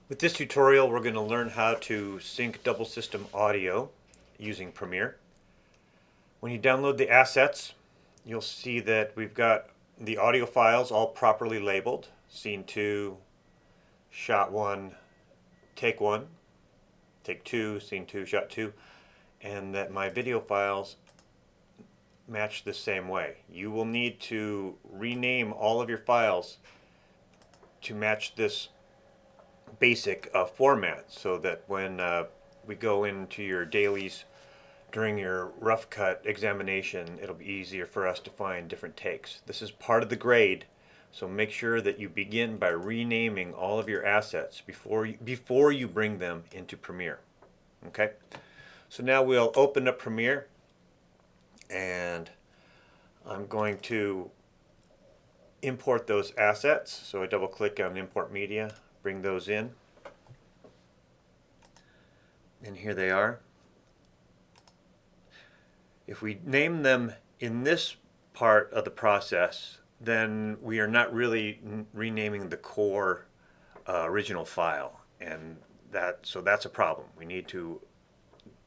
With this tutorial, we're going to learn how to sync double system audio using Premiere. When you download the assets, you'll see that we've got the audio files all properly labeled. Scene 2, shot 1, take 1, take 2, scene 2, shot 2, and that my video files match the same way. You will need to rename all of your files to match this basic format so that when we go into your dailies during your rough cut examination, it'll be easier for us to find different takes. This is part of the grade, so make sure that you begin by renaming all of your assets before you bring them into Premiere. Okay, so now we'll open up Premiere, and I'm going to import those assets. So I double click on import media, bring those in, and here they are. If we name them in this part of the process, then we are not really renaming the core original file, and so that's a problem. We need to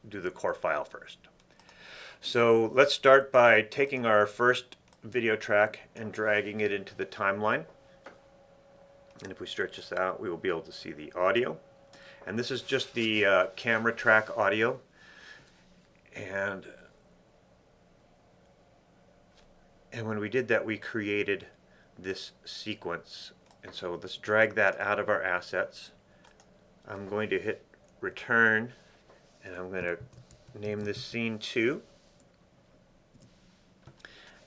do the core file first. So let's start by taking our first video track and dragging it into the timeline. And if we stretch this out, we will be able to see the audio. And this is just the camera track audio. And when we did that, we created this sequence. And so let's drag that out of our assets. I'm going to hit return, and I'm going to name this scene 2.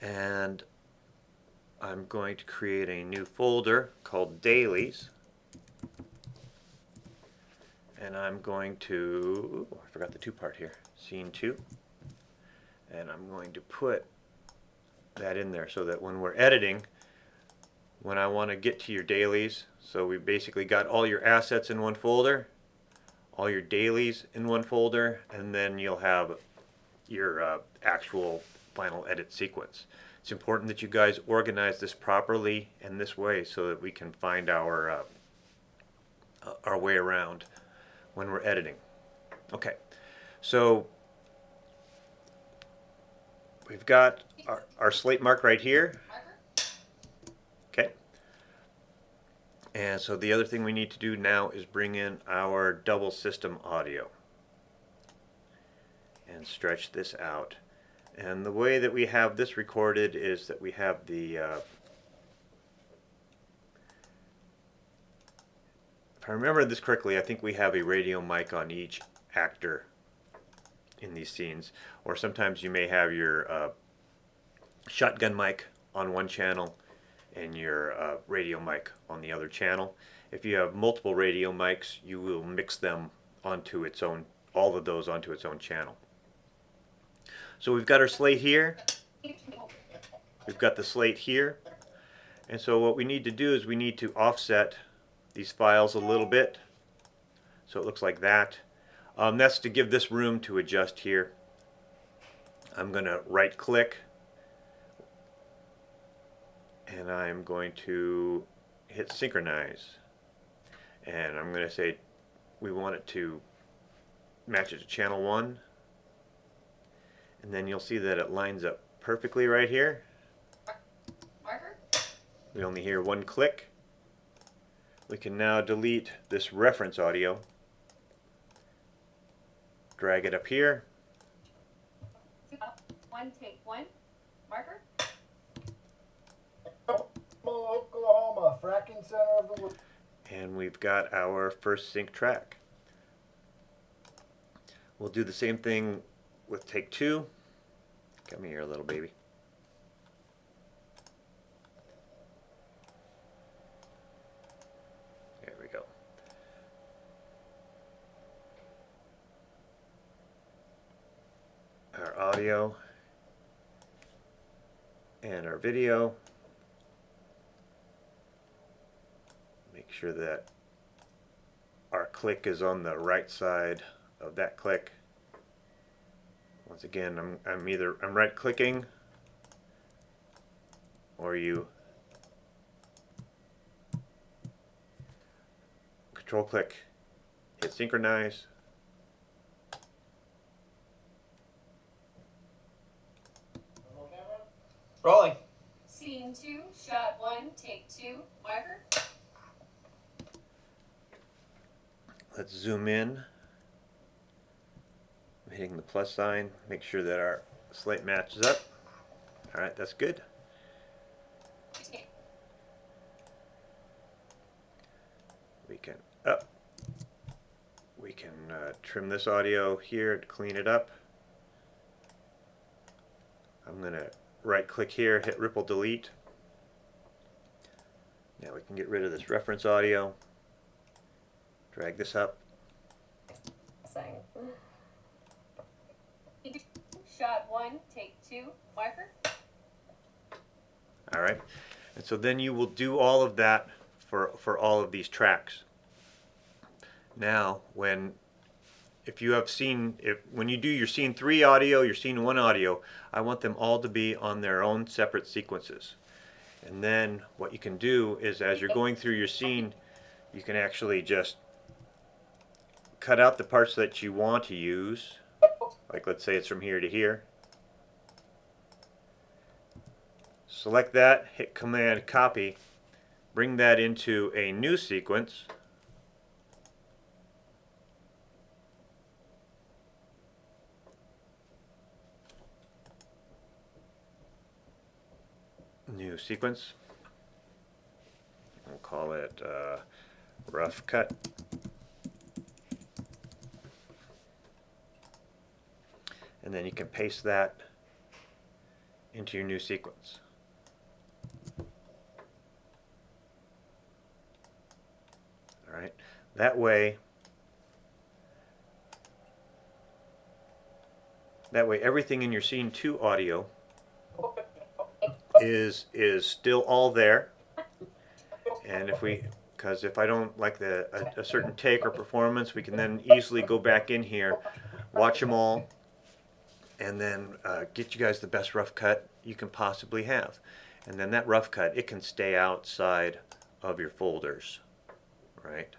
And I'm going to create a new folder called dailies. And I'm going to, I forgot the 2 part here, scene 2. And I'm going to put that in there so that when we're editing, when I want to get to your dailies, so we basically got all your assets in one folder, all your dailies in one folder, and then you'll have your actual final edit sequence. It's important that you guys organize this properly in this way so that we can find our way around when we're editing. Okay, so we've got our slate mark right here. Okay, and so the other thing we need to do now is bring in our double system audio and stretch this out. And the way that we have this recorded is that we have the if I remember this correctly, I think we have a radio mic on each actor in these scenes, or sometimes you may have your shotgun mic on one channel and your radio mic on the other channel. If you have multiple radio mics, you will mix them onto its own, all of those onto its own channel. So we've got our slate here, we've got the slate here, and so what we need to do is we need to offset these files a little bit so it looks like that. That's to give this room to adjust here. I'm going to right click, and I'm going to hit synchronize, and I'm going to say we want it to match it to channel 1, and then you'll see that it lines up perfectly right here. Marker. We only hear one click. We can now delete this reference audio, drag it up here. 1 take 1. Marker. Oklahoma, fracking center of the world. And we've got our first sync track. We'll do the same thing with take 2. Come here, little baby. There we go. Our audio and our video. Make sure that our click is on the right side of that click. Once again, I'm right clicking, or you Control click, hit synchronize. Rolling. Scene 2, shot 1, take 2, marker. Let's zoom in. I'm hitting the plus sign, make sure that our slate matches up. Alright, that's good. We can up. We can trim this audio here to clean it up. I'm going to right click here, hit ripple delete. Now we can get rid of this reference audio. Drag this up. Shot 1, take 2, marker. Alright, and so then you will do all of that for all of these tracks. Now, when you do your scene 3 audio, your scene 1 audio, I want them all to be on their own separate sequences. And then what you can do is, as you're going through your scene, you can actually just cut out the parts that you want to use. Like, let's say it's from here to here. Select that, hit Command copy, bring that into a new sequence. New sequence. We'll call it rough cut. And then you can paste that into your new sequence. All right. That way everything in your scene 2 audio is still all there. And because if I don't like a certain take or performance, we can then easily go back in here, watch them all, and then get you guys the best rough cut you can possibly have. And then that rough cut, it can stay outside of your folders, right?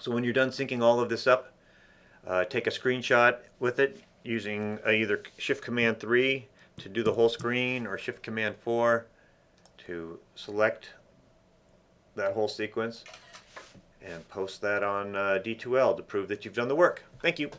So when you're done syncing all of this up, take a screenshot with it using either Shift Command 3 to do the whole screen, or Shift Command 4 to select that whole sequence, and post that on D2L to prove that you've done the work. Thank you.